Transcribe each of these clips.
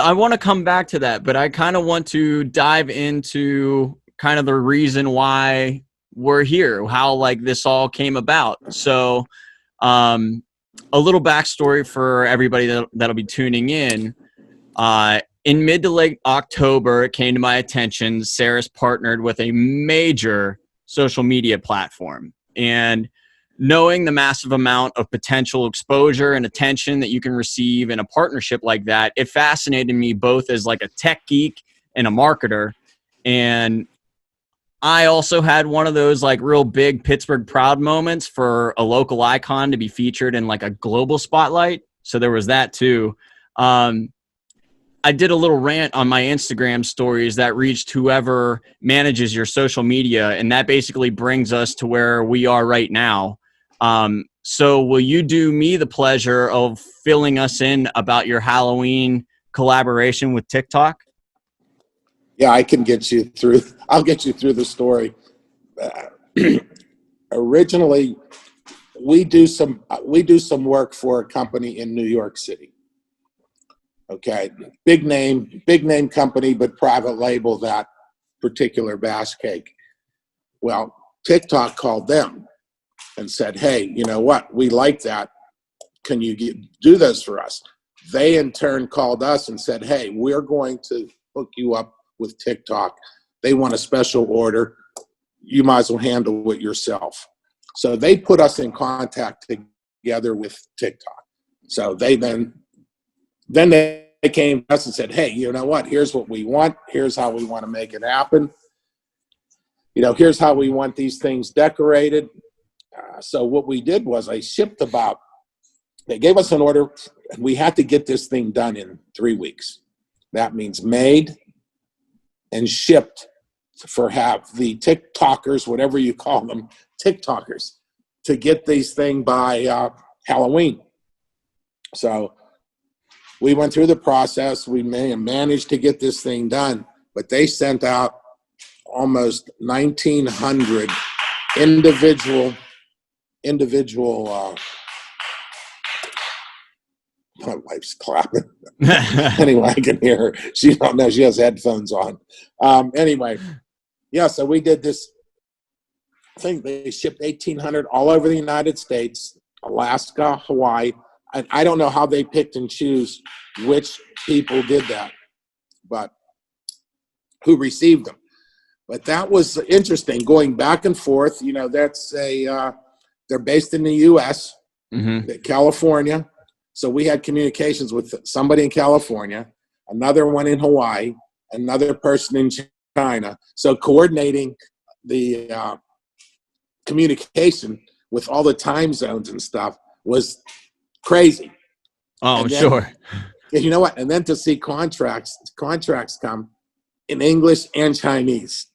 I want to come back to that, but I kind of want to dive into kind of the reason why we're here, how like this all came about. So, um, a little backstory for everybody that'll be tuning in. In mid to late October, it came to my attention. Sarris partnered with a major social media platform, and knowing the massive amount of potential exposure and attention that you can receive in a partnership like that, it fascinated me both as like a tech geek and a marketer. And I also had one of those like real big Pittsburgh proud moments for a local icon to be featured in like a global spotlight. So there was that too. Um, I did a little rant on my Instagram stories that reached whoever manages your social media, and that basically brings us to where we are right now. So will you do me the pleasure of filling us in about your Halloween collaboration with TikTok? Yeah, I can get you through. I'll get you through the story. Originally, we do some work for a company in New York City. Okay, big name company, but private label that particular bass cake. Well, TikTok called them and said, "Hey, you know what? We like that. Can you do this for us?" They in turn called us and said, "Hey, we're going to hook you up with TikTok. They want a special order. You might as well handle it yourself." So they put us in contact together with TikTok. So then they came to us and said, "Hey, you know what? Here's what we want. Here's how we want to make it happen. You know, here's how we want these things decorated." So what we did was they gave us an order, and we had to get this thing done in 3 weeks. That means made and shipped for the TikTokers, whatever you call them, TikTokers, to get these things by Halloween. So we went through the process. We managed to get this thing done, but they sent out almost 1,900 individual. My wife's clapping. Anyway, I can hear her. She don't know. She has headphones on. Anyway, yeah. So we did this thing. They shipped 1,800 all over the United States, Alaska, Hawaii. And I don't know how they picked and choose which people did that, but who received them. But that was interesting, going back and forth. You know, they're based in the U.S., California. So we had communications with somebody in California, another one in Hawaii, another person in China. So coordinating the communication with all the time zones and stuff was crazy. Oh, sure. You know what? And then to see contracts come in English and Chinese.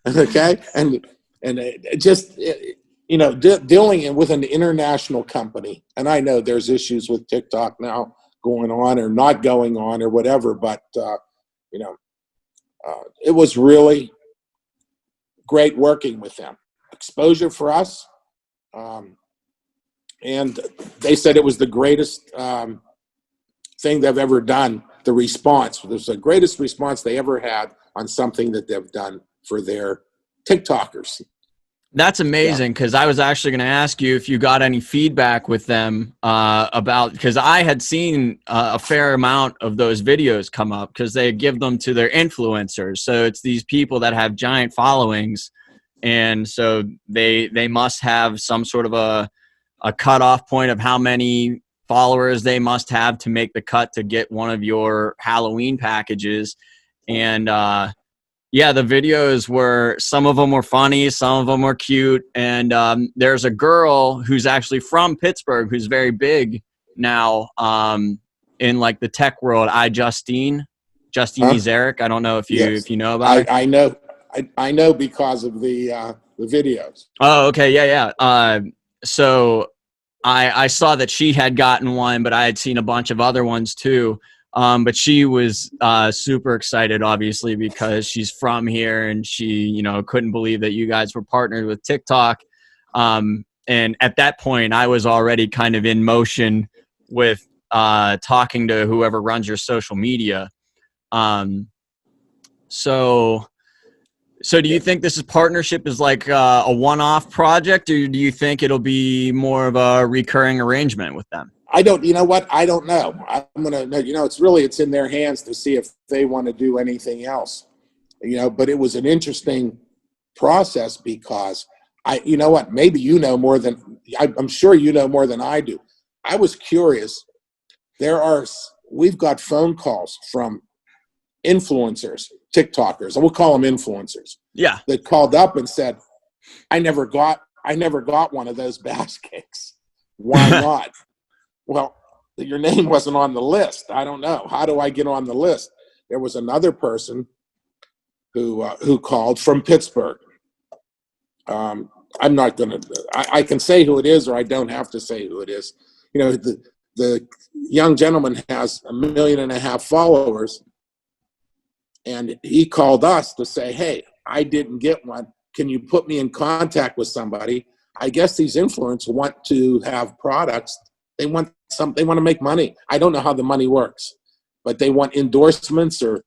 Okay, and it just you know, dealing with an international company, and I know there's issues with TikTok now going on or not going on or whatever, but you know, it was really great working with them. Exposure for us, and they said it was the greatest thing they've ever done. The response was the greatest response they ever had on something that they've done for their TikTokers. That's amazing, because I was actually going to ask you if you got any feedback with them because I had seen a fair amount of those videos come up because they give them to their influencers. So it's these people that have giant followings, and so they must have some sort of a cutoff point of how many followers they must have to make the cut to get one of your Halloween packages. And yeah, the videos were, some of them were funny, some of them were cute. And there's a girl who's actually from Pittsburgh who's very big now in like the tech world. Justine Ezerick. I don't know if you know about her. I know because of the videos. Oh, okay. Yeah. So I saw that she had gotten one, but I had seen a bunch of other ones too. But she was super excited, obviously, because she's from here, and she, you know, couldn't believe that you guys were partnered with TikTok. And at that point, I was already kind of in motion with talking to whoever runs your social media. So do you think this partnership is like a one-off project, or do you think it'll be more of a recurring arrangement with them? You know what? I don't know. I'm going to, it's in their hands to see if they want to do anything else, but it was an interesting process because you know what? Maybe more than, I'm sure you know more than I do. I was curious. We've got phone calls from influencers, TikTokers, and we'll call them influencers. Yeah. That called up and said, I never got one of those bass cakes. Why not? Well, your name wasn't on the list. I don't know. How do I get on the list? There was another person who called from Pittsburgh. I'm not going to, I can say who it is, or I don't have to say who it is. The young gentleman has 1.5 million followers, and he called us to say, hey, I didn't get one. Can you put me in contact with somebody? I guess these influencers want to have products. They want to make money. I don't know how the money works, but they want endorsements or,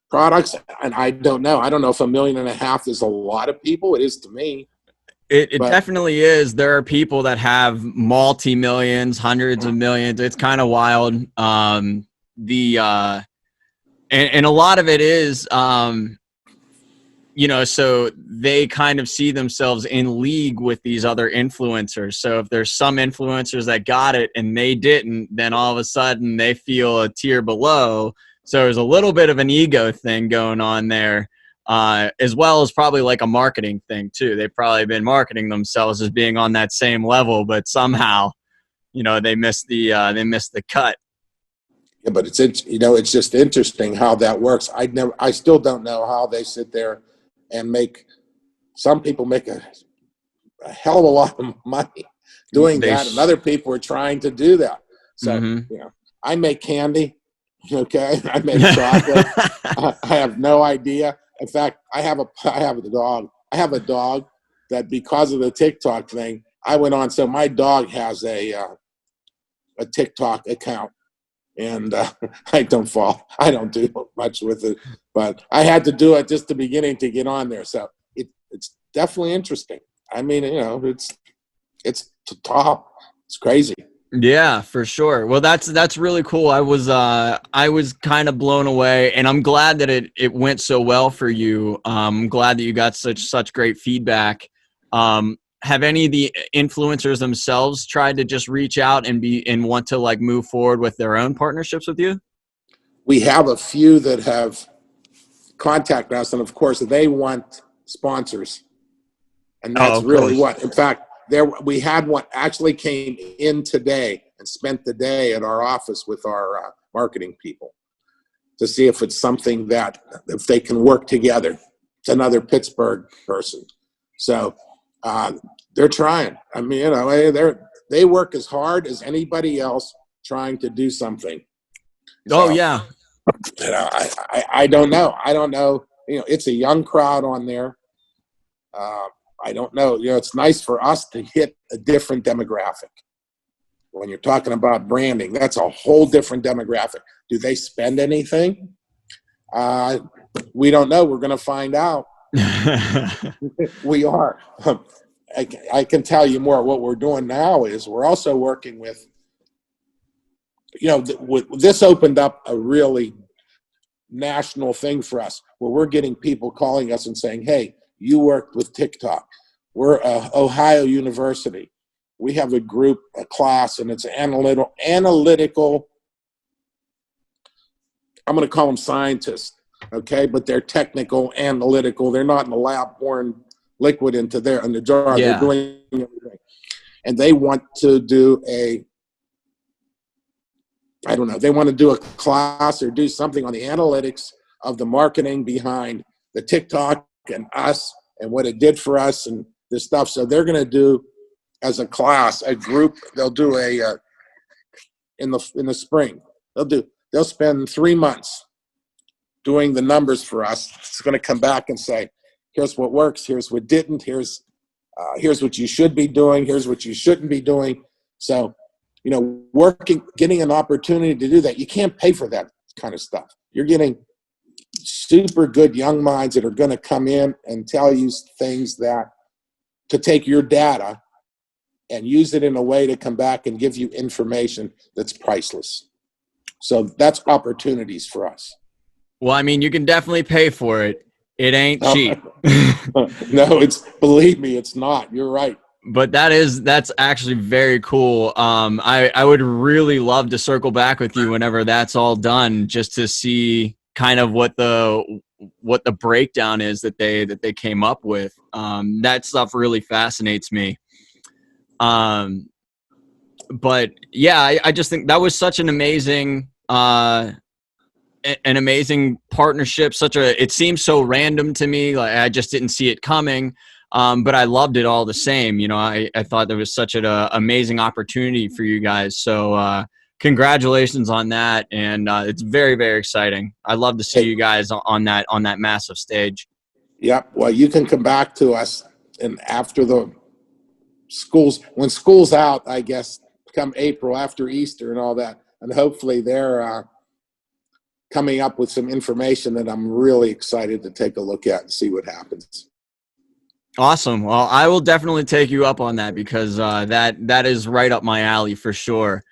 products. And I don't know. I don't know if 1.5 million is a lot of people. It is to me. It definitely is. There are people that have multi-millions, hundreds of millions. It's kind of wild. And a lot of it is, so they kind of see themselves in league with these other influencers. So if there's some influencers that got it and they didn't, then all of a sudden they feel a tier below. So there's a little bit of an ego thing going on there, as well as probably like a marketing thing too. They've probably been marketing themselves as being on that same level, but somehow, they missed the cut. Yeah, but it's just interesting how that works. I still don't know how they sit there and some people make a hell of a lot of money doing that, and other people are trying to do that. So, I make candy, okay? I make chocolate. I have no idea. In fact, I have a dog. I have a dog that because of the TikTok thing, I went on. So my dog has a TikTok account. And I don't do much with it, but I had to do it just the beginning to get on there. So it's definitely interesting. I mean, it's top. It's crazy. Yeah, for sure. Well, that's really cool. I was kind of blown away, and I'm glad that it went so well for you. I'm glad that you got such great feedback. Have any of the influencers themselves tried to just reach out and want to like move forward with their own partnerships with you? We have a few that have contacted us, and of course they want sponsors, and that's really what. In fact, we had one actually came in today and spent the day at our office with our marketing people to see if it's something that if they can work together. It's another Pittsburgh person, so. They're trying. I mean, they work as hard as anybody else trying to do something. So, yeah. I don't know. I don't know. It's a young crowd on there. I don't know. It's nice for us to hit a different demographic. When you're talking about branding, that's a whole different demographic. Do they spend anything? We don't know. We're going to find out. We are. I can tell you more. What we're doing now is we're also working with, this opened up a really national thing for us where we're getting people calling us and saying, hey, you worked with TikTok. We're Ohio University. We have a class, and it's analytical. I'm going to call them scientists. Okay, but they're technical, analytical. They're not in the lab pouring liquid in the jar. Yeah. They're doing everything. And they want to do they want to do a class or do something on the analytics of the marketing behind the TikTok and us and what it did for us and this stuff. So they're going to do as a class, a group, they'll do in the spring. They'll spend 3 months doing the numbers for us. It's going to come back and say, here's what works, here's what didn't, here's what you should be doing, here's what you shouldn't be doing. So you know, getting an opportunity to do that. You can't pay for that kind of stuff. You're getting super good young minds that are going to come in and tell you things that to take your data and use it in a way to come back and give you information that's priceless. So that's opportunities for us. Well, I mean, you can definitely pay for it. It ain't cheap. No, believe me, it's not. You're right. But that's actually very cool. I would really love to circle back with you whenever that's all done, just to see kind of what the breakdown is that they came up with. That stuff really fascinates me. But yeah, I just think that was such an amazing partnership. It seems so random to me. Like I just didn't see it coming. But I loved it all the same. You know, I thought there was such an amazing opportunity for you guys. So congratulations on that. And it's very, very exciting. I love to see you guys on that massive stage. Yep. Well, you can come back to us, and after when school's out, I guess, come April after Easter and all that, and hopefully they're coming up with some information that I'm really excited to take a look at and see what happens. Awesome. Well, I will definitely take you up on that, because that is right up my alley for sure.